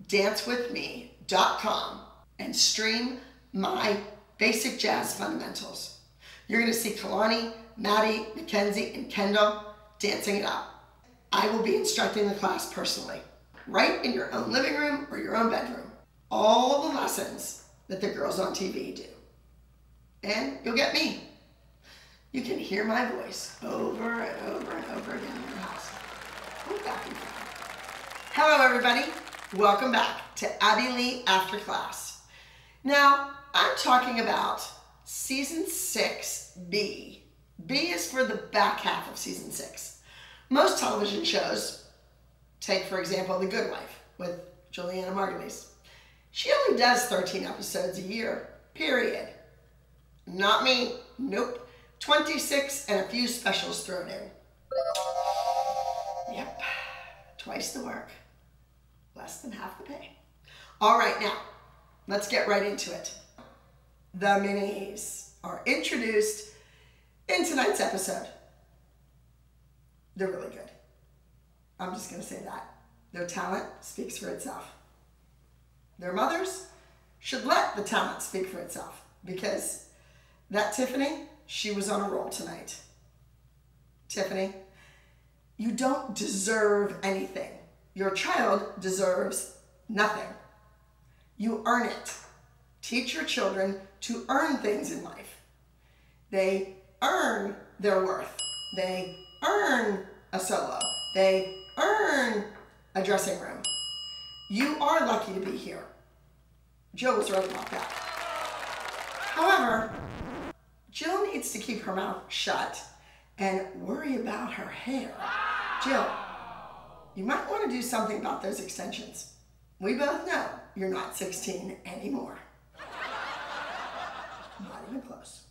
dancewithme.com and stream my basic jazz fundamentals. You're going to see Kalani, Maddie, Mackenzie, and Kendall dancing it out. I will be instructing the class personally, right in your own living room or your own bedroom. All the lessons that the girls on TV do. And you'll get me. You can hear my voice over and over and over again in your house. Won't that be fun? Hello, everybody. Welcome back to Abby Lee After Class. Now, I'm talking about Season 6B. B is for the back half of Season 6. Most television shows, take for example The Good Wife with Juliana Margulies. She only does 13 episodes a year, period. Not me, nope. 26 and a few specials thrown in. Yep, twice the work, less than half the pay. All right, now, let's get right into it. The minis are introduced in tonight's episode. They're really good. I'm just gonna say that. Their talent speaks for itself. Their mothers should let the talent speak for itself, because that Tiffany, she was on a roll tonight. Tiffany, you don't deserve anything. Your child deserves nothing. You earn it. Teach your children to earn things in life. They earn their worth. They earn a solo. They earn a dressing room. You are lucky to be here. Jill was right about that. However, Jill needs to keep her mouth shut and worry about her hair. Jill, you might want to do something about those extensions. We both know you're not 16 anymore. Not even close.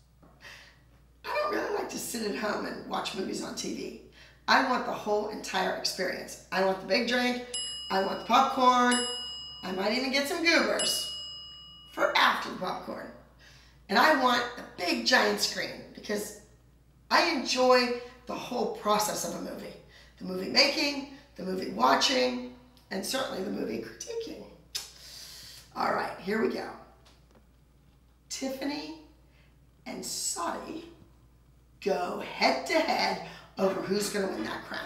I don't really like to sit at home and watch movies on TV. I want the whole entire experience. I want the big drink, I want the popcorn, I might even get some goobers for after the popcorn. And I want a big giant screen because I enjoy the whole process of a movie. The movie making, the movie watching, and certainly the movie critiquing. All right, here we go. Tiffany and Saudi go head to head over who's gonna win that crown.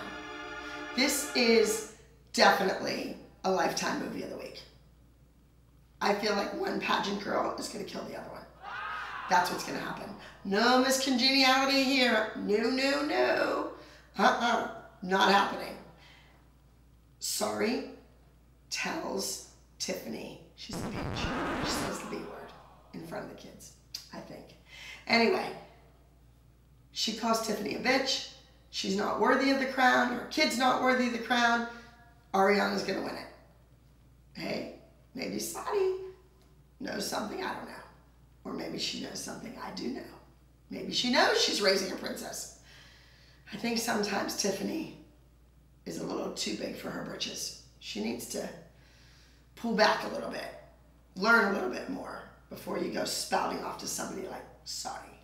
This is definitely a Lifetime movie of the week. I feel like one pageant girl is gonna kill the other one. That's what's gonna happen. No miscongeniality here. No, no, no. Not happening. Sorry tells Tiffany she's a bitch. She says the B word in front of the kids, I think. Anyway, she calls Tiffany a bitch. She's not worthy of the crown. Her kid's not worthy of the crown. Ariana's gonna win it. Hey, maybe Saudi knows something I don't know. Or maybe she knows something I do know. Maybe she knows she's raising a princess. I think sometimes Tiffany is a little too big for her britches. She needs to pull back a little bit, learn a little bit more before you go spouting off to somebody like Saudi.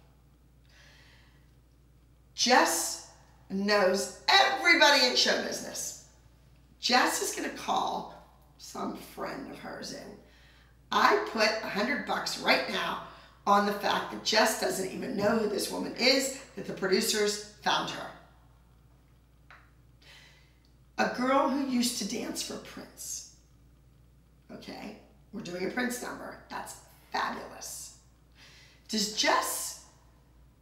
Jess knows everybody in show business. Jess is gonna call some friend of hers in. I put $100 right now on the fact that Jess doesn't even know who this woman is, that the producers found her. A girl who used to dance for Prince. Okay, we're doing a Prince number. That's fabulous. Does Jess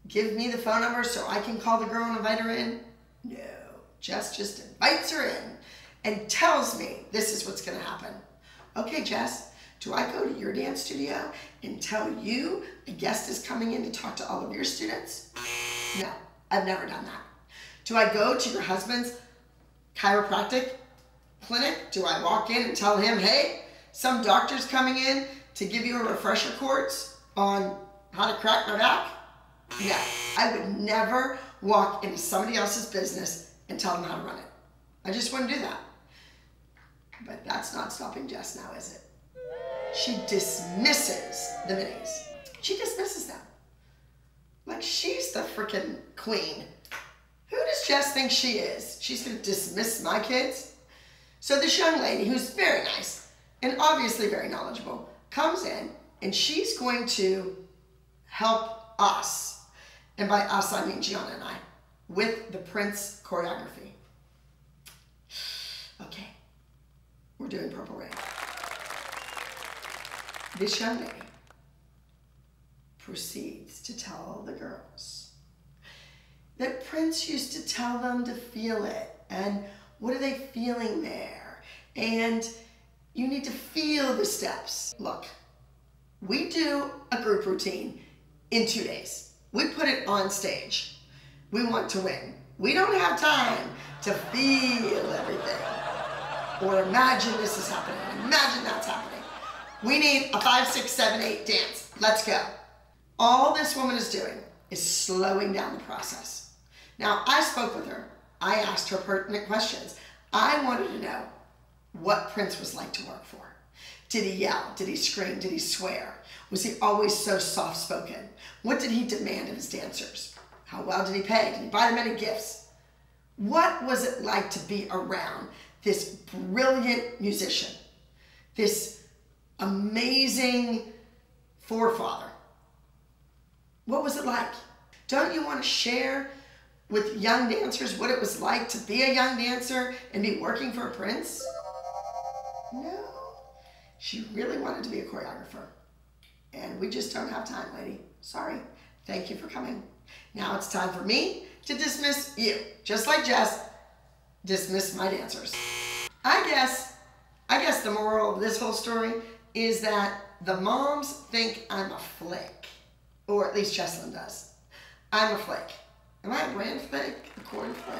give me the phone number so I can call the girl and invite her in? No, Jess just invites her in and tells me this is what's gonna happen. Okay, Jess, do I go to your dance studio and tell you a guest is coming in to talk to all of your students? No, I've never done that. Do I go to your husband's chiropractic clinic? Do I walk in and tell him, hey, some doctor's coming in to give you a refresher course on how to crack my back? No, I would never walk into somebody else's business and tell them how to run it. I just wouldn't do that. But that's not stopping Jess now, is it? She dismisses the minis. She dismisses them. Like she's the freaking queen. Who does Jess think she is? She's gonna dismiss my kids? So this young lady, who's very nice, and obviously very knowledgeable, comes in and she's going to help us, and by us I mean Gianna and I, with the Prince choreography. Okay, we're doing Purple Rain. This young lady proceeds to tell the girls that Prince used to tell them to feel it, and what are they feeling there, and you need to feel the steps. Look, we do a group routine in 2 days. We put it on stage. We want to win. We don't have time to feel everything or imagine this is happening, imagine that's happening. We need a 5, 6, 7, 8 dance. Let's go. All this woman is doing is slowing down the process. Now, I spoke with her. I asked her pertinent questions. I wanted to know what Prince was like to work for. Did he yell? Did he scream? Did he swear? Was he always so soft-spoken? What did he demand of his dancers? How well did he pay? Did he buy them any gifts? What was it like to be around this brilliant musician, this amazing forefather? What was it like? Don't you want to share with young dancers what it was like to be a young dancer and be working for a prince? No. She really wanted to be a choreographer. And we just don't have time, lady. Sorry. Thank you for coming. Now it's time for me to dismiss you. Just like Jess, dismiss my dancers. I guess the moral of this whole story is that the moms think I'm a flake. Or at least Jesslyn does. I'm a flake. Am I a brand flake? A corn flake?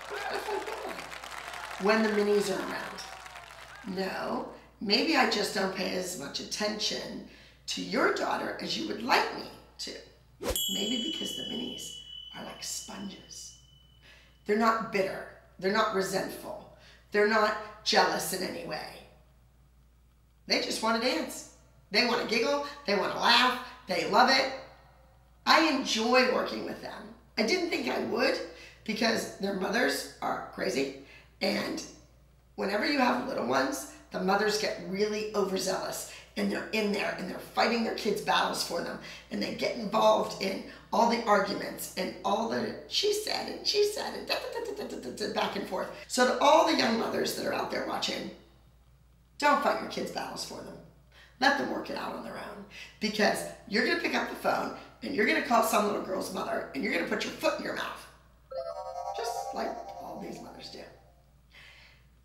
What kind of flake am I? When the minis are around. No, maybe I just don't pay as much attention to your daughter as you would like me to. Maybe because the minis are like sponges. They're not bitter. They're not resentful. They're not jealous in any way. They just want to dance. They want to giggle. They want to laugh. They love it. I enjoy working with them. I didn't think I would because their mothers are crazy. And whenever you have little ones, the mothers get really overzealous and they're in there and they're fighting their kids' battles for them. And they get involved in all the arguments and all the she said and back and forth. So to all the young mothers that are out there watching, don't fight your kids' battles for them. Let them work it out on their own, because you're going to pick up the phone and you're going to call some little girl's mother and you're going to put your foot in your mouth, just like all these mothers do.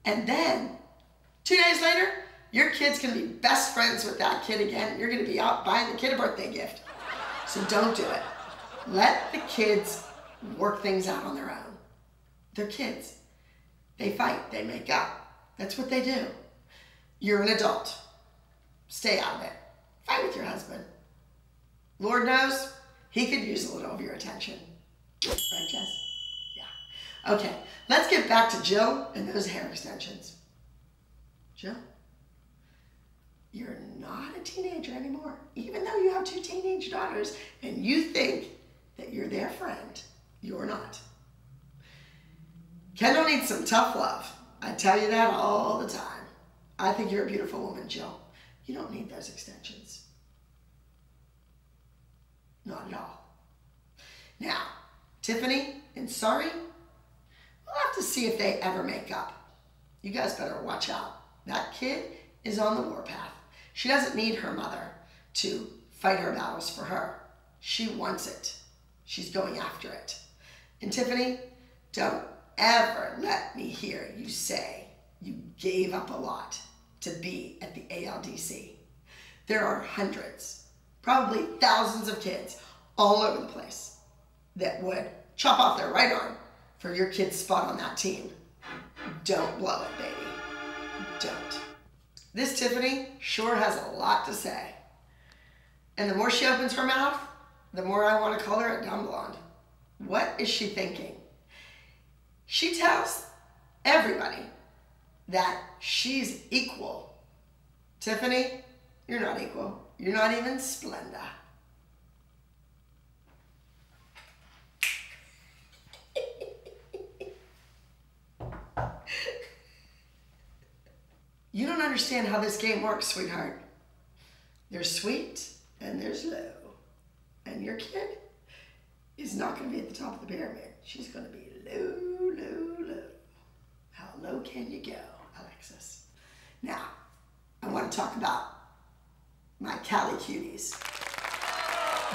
And then 2 days later, your kid's going to be best friends with that kid again. You're going to be out buying the kid a birthday gift. So don't do it. Let the kids work things out on their own. They're kids. They fight. They make up. That's what they do. You're an adult. Stay out of it. Fight with your husband. Lord knows, he could use a little of your attention. Right, Jess? Yeah. Okay, let's get back to Jill and those hair extensions. Jill, you're not a teenager anymore, even though you have 2 teenage daughters and you think that you're their friend. You're not. Kendall needs some tough love. I tell you that all the time. I think you're a beautiful woman, Jill. You don't need those extensions. Not at all. Now, Tiffany and Sari, we'll have to see if they ever make up. You guys better watch out. That kid is on the warpath. She doesn't need her mother to fight her battles for her. She wants it. She's going after it. And Tiffany, don't ever let me hear you say you gave up a lot to be at the ALDC. There are hundreds, probably thousands of kids all over the place that would chop off their right arm for your kid's spot on that team. Don't blow it, baby. Don't. This Tiffany sure has a lot to say. And the more she opens her mouth, the more I want to call her a dumb blonde. What is she thinking? She tells everybody that she's equal. Tiffany, you're not equal. You're not even Splenda. You don't understand how this game works, sweetheart. There's sweet and there's low. And your kid is not going to be at the top of the pyramid. She's going to be low, low, low. How low can you go, Alexis? Now, I want to talk about my Cali cuties.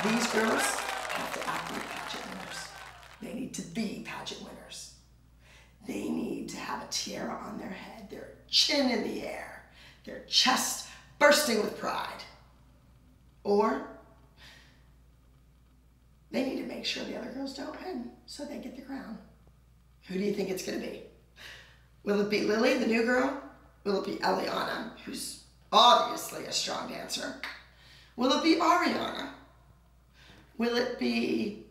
These girls have to act like pageant winners. They need to be pageant winners. They need to have a tiara on their head, their chin in the air, their chest bursting with pride. Or they need to make sure the other girls don't win so they get the crown. Who do you think it's going to be? Will it be Lily, the new girl? Will it be Eliana, who's obviously a strong dancer? Will it be Ariana? Will it be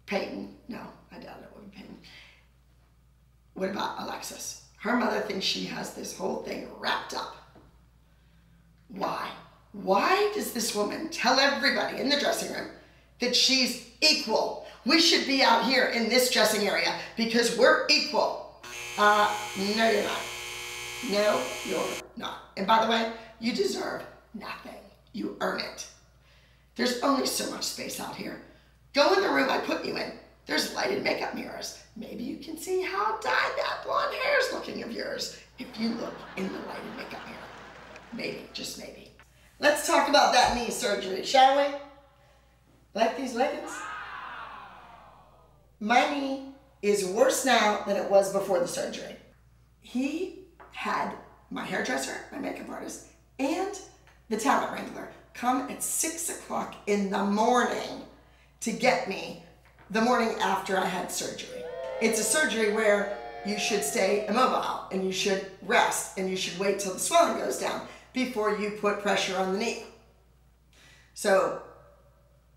Peyton? No, I doubt it will be Peyton. What about Alexis? Her mother thinks she has this whole thing wrapped up. Why? Why does this woman tell everybody in the dressing room that she's equal? We should be out here in this dressing area because we're equal. No, you're not. No, you're not. And by the way, you deserve nothing. You earn it. There's only so much space out here. Go in the room I put you in. There's lighted makeup mirrors. Maybe you can see how dyed that blonde hair is looking of yours if you look in the lighted makeup mirror. Maybe, just maybe. Let's talk about that knee surgery, shall we? Like these leggings? My knee is worse now than it was before the surgery. He had my hairdresser, my makeup artist, and the talent wrangler come at 6 o'clock in the morning to get me the morning after I had surgery. It's a surgery where you should stay immobile and you should rest and you should wait till the swelling goes down before you put pressure on the knee. So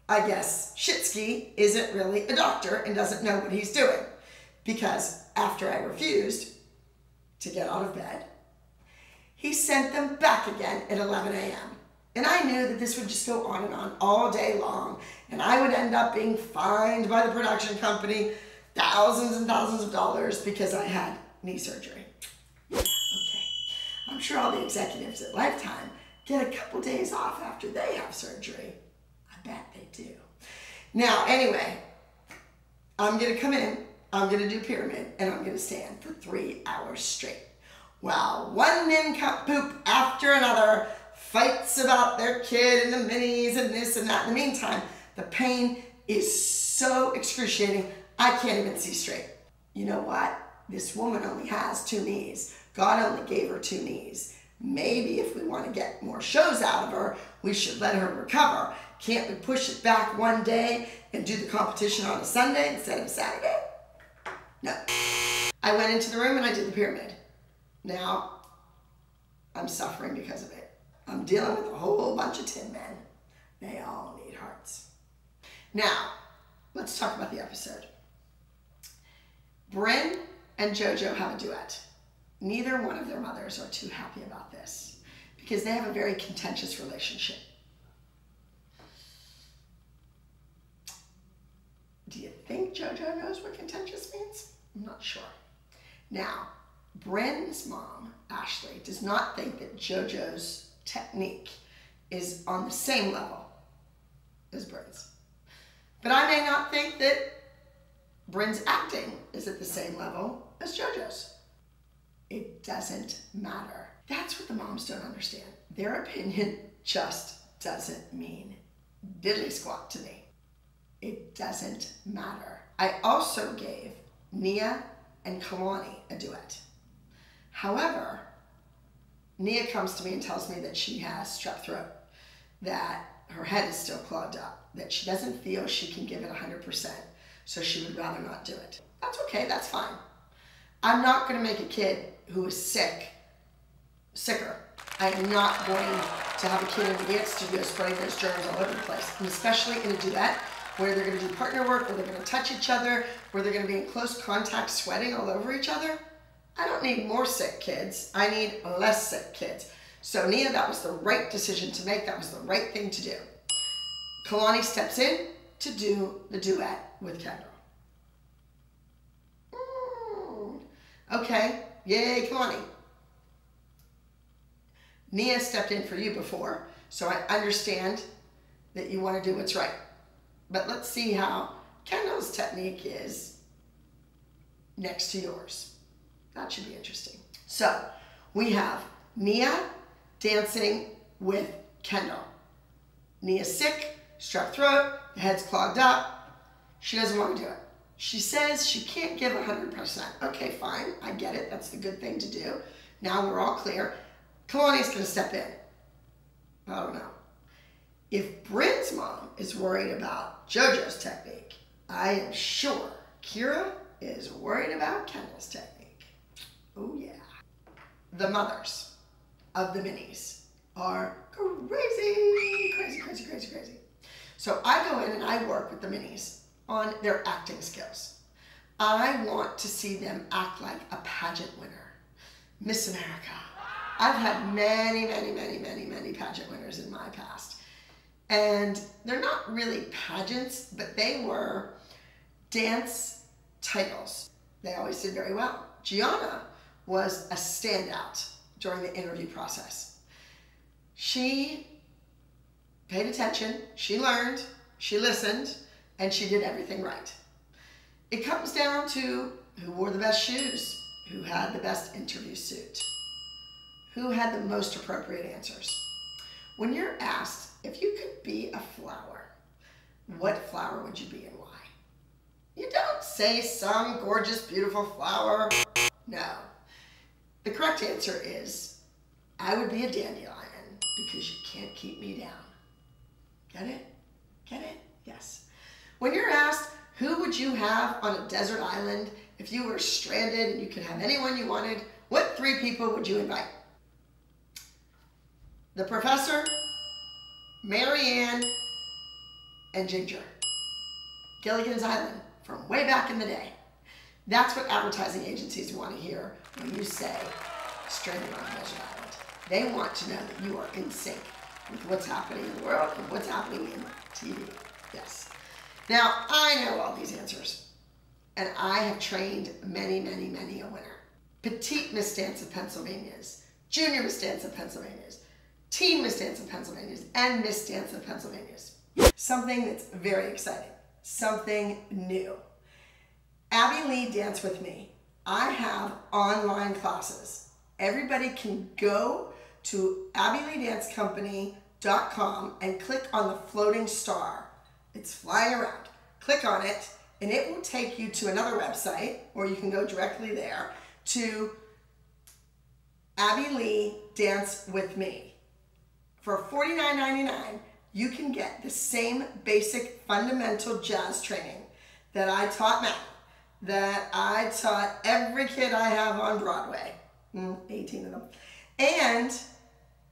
I guess Shitsky isn't really a doctor and doesn't know what he's doing, because after I refused to get out of bed, he sent them back again at 11 a.m. And I knew that this would just go on and on all day long, and I would end up being fined by the production company thousands and thousands of dollars because I had knee surgery. Okay, I'm sure all the executives at Lifetime get a couple days off after they have surgery. I bet they do. Now, anyway, I'm gonna come in, I'm gonna do pyramid, and I'm gonna stand for 3 hours straight while one nincompoop after another fights about their kid and the minis and this and that. In the meantime, the pain is so excruciating, I can't even see straight. You know what? This woman only has 2 knees. God only gave her 2 knees. Maybe if we want to get more shows out of her, we should let her recover. Can't we push it back one day and do the competition on a Sunday instead of a Saturday? No. I went into the room and I did the pyramid. Now, I'm suffering because of it. I'm dealing with a whole bunch of tin men. They all need hearts. Now, let's talk about the episode. Bryn and JoJo have a duet. Neither one of their mothers are too happy about this because they have a very contentious relationship. Do you think JoJo knows what contentious means? I'm not sure. Now, Bryn's mom, Ashley, does not think that JoJo's technique is on the same level as Bryn's. But I may not think that Bryn's acting is at the same level as JoJo's. It doesn't matter. That's what the moms don't understand. Their opinion just doesn't mean diddly squat to me. It doesn't matter. I also gave Nia and Kalani a duet. However, Nia comes to me and tells me that she has strep throat, that her head is still clogged up, that she doesn't feel she can give it 100%, so she would rather not do it. That's okay, that's fine. I'm not going to make a kid who is sicker. I am not going to have a kid in the dance studio spreading those germs all over the place, and especially in a duet where they're going to do partner work, where they're going to touch each other, where they're going to be in close contact sweating all over each other. I don't need more sick kids. I need less sick kids. So Nia, that was the right decision to make. That was the right thing to do. Kalani steps in to do the duet with Kendall. Okay, yay, Kalani. Nia stepped in for you before, so I understand that you want to do what's right. But let's see how Kendall's technique is next to yours. That should be interesting. So we have Nia dancing with Kendall. Nia's sick, strep throat, the head's clogged up. She doesn't want to do it. She says she can't give 100%. Okay, fine, I get it. That's the good thing to do. Now we're all clear. Kalani's going to step in. I don't know. If Bryn's mom is worried about JoJo's technique, I am sure Kira is worried about Kendall's technique. Oh yeah. The mothers of the minis are crazy, crazy, crazy, crazy, crazy. So I go in and I work with the minis on their acting skills. I want to see them act like a pageant winner. Miss America. I've had many, many, many, many, many pageant winners in my past. And they're not really pageants, but they were dance titles. They always did very well. Gianna was a standout during the interview process. She paid attention, she learned, she listened, and she did everything right. It comes down to who wore the best shoes, who had the best interview suit, who had the most appropriate answers. When you're asked if you could be a flower, what flower would you be and why? You don't say some gorgeous, beautiful flower. No. The correct answer is, I would be a dandelion because you can't keep me down. Get it? Get it? Yes. When you're asked, who would you have on a desert island if you were stranded and you could have anyone you wanted, what 3 people would you invite? The professor, Marianne, and Ginger. Gilligan's Island from way back in the day. That's what advertising agencies want to hear when you say stranded on a desert island. They want to know that you are in sync with what's happening in the world and what's happening in TV. Yes. Now, I know all these answers, and I have trained many, many, many a winner. Petite Miss Dance of Pennsylvania's, Junior Miss Dance of Pennsylvania's, Teen Miss Dance of Pennsylvania's, and Miss Dance of Pennsylvania's. Something that's very exciting, something new. Abby Lee Dance With Me. I have online classes. Everybody can go to abbyleedancecompany.com and click on the floating star. It's flying around. Click on it, and it will take you to another website, or you can go directly there to Abby Lee Dance With Me. For $49.99, you can get the same basic fundamental jazz training that I taught Matt, that I taught every kid I have on Broadway, 18 of them, and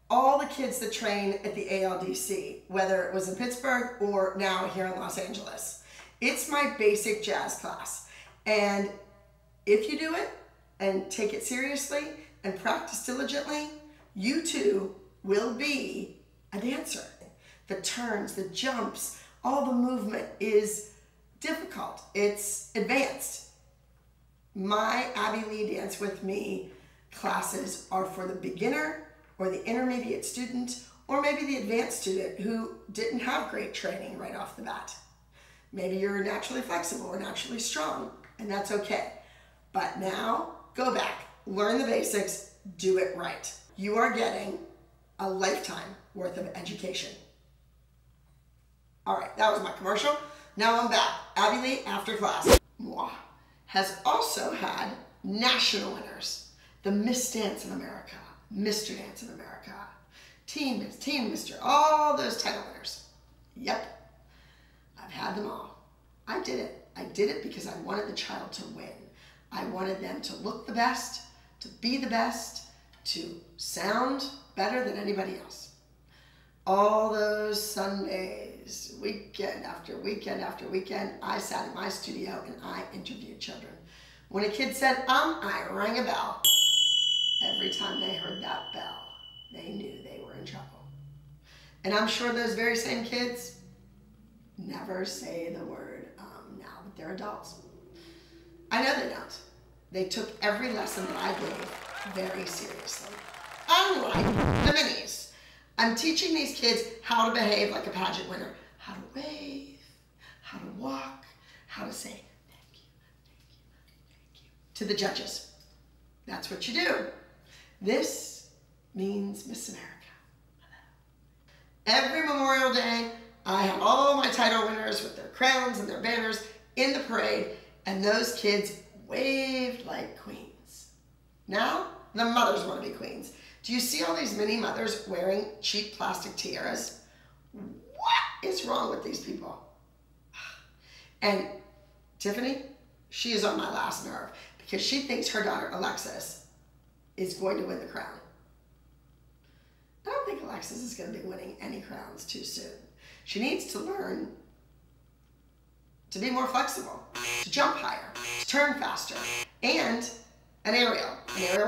all the kids that train at the ALDC, whether it was in Pittsburgh or now here in Los Angeles. It's my basic jazz class. And if you do it and take it seriously and practice diligently, you too will be a dancer. The turns, the jumps, all the movement is difficult. It's advanced. My Abby Lee Dance With Me classes are for the beginner or the intermediate student, or maybe the advanced student who didn't have great training right off the bat. Maybe you're naturally flexible or naturally strong, and that's okay. But now, go back, learn the basics, do it right. You are getting a lifetime worth of education. All right, that was my commercial. Now I'm back. Abby Lee After Class has also had national winners. The Miss Dance of America, Mr. Dance of America, Teen Miss, Teen Mr., all those title winners. Yep, I've had them all. I did it. I did it because I wanted the child to win. I wanted them to look the best, to be the best, to sound better than anybody else. All those Sundays, weekend after weekend after weekend, I sat in my studio and I interviewed children. When a kid said, I rang a bell. Every time they heard that bell, they knew they were in trouble. And I'm sure those very same kids never say the word now that they're adults. I know they don't. They took every lesson that I gave very seriously. And unlike the minis. I'm teaching these kids how to behave like a pageant winner, how to wave, how to walk, how to say thank you, thank you, thank you to the judges. That's what you do. This means Miss America. Every Memorial Day, I have all my title winners with their crowns and their banners in the parade, and those kids waved like queens. Now, the mothers want to be queens. Do you see all these mini mothers wearing cheap plastic tiaras? What is wrong with these people? And Tiffany, she is on my last nerve because she thinks her daughter Alexis is going to win the crown. I don't think Alexis is going to be winning any crowns too soon. She needs to learn to be more flexible, to jump higher, to turn faster, and an aerial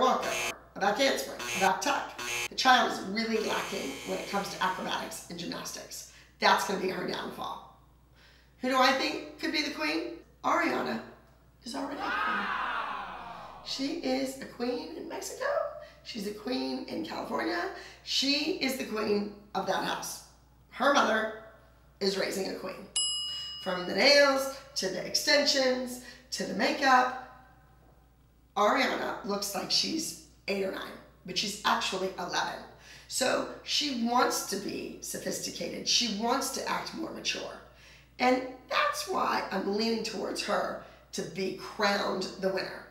walkover, a back handspring, a back tuck. The child is really lacking when it comes to acrobatics and gymnastics. That's going to be her downfall. Who do I think could be the queen? Ariana is already a queen. She is a queen in Mexico. She's a queen in California. She is the queen of that house. Her mother is raising a queen. From the nails, to the extensions, to the makeup. Ariana looks like she's 8 or 9, but she's actually 11. So she wants to be sophisticated. She wants to act more mature. And that's why I'm leaning towards her to be crowned the winner.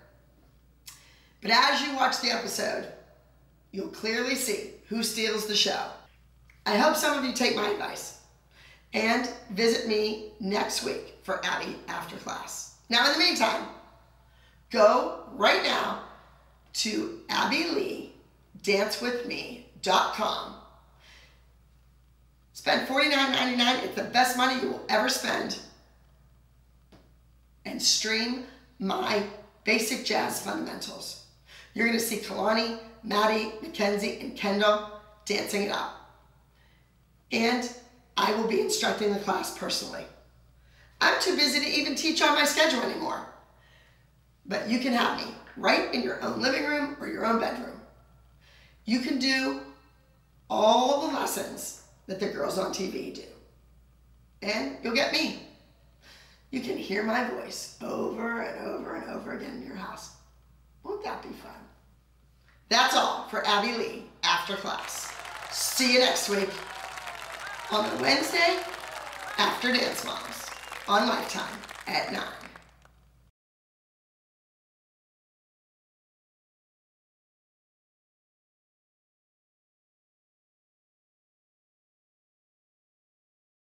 But as you watch the episode, you'll clearly see who steals the show. I hope some of you take my advice and visit me next week for Abby After Class. Now, in the meantime, go right now to abbyleedancewithme.com. Spend $49.99. It's the best money you will ever spend. And stream my basic jazz fundamentals. You're going to see Kalani, Maddie, Mackenzie, and Kendall dancing it up. And I will be instructing the class personally. I'm too busy to even teach on my schedule anymore. But you can have me right in your own living room or your own bedroom. You can do all the lessons that the girls on TV do. And you'll get me. You can hear my voice over and over and over again in your house. Won't that be fun? That's all for Abby Lee After Class. See you next week on the Wednesday after Dance Moms on Lifetime at 9.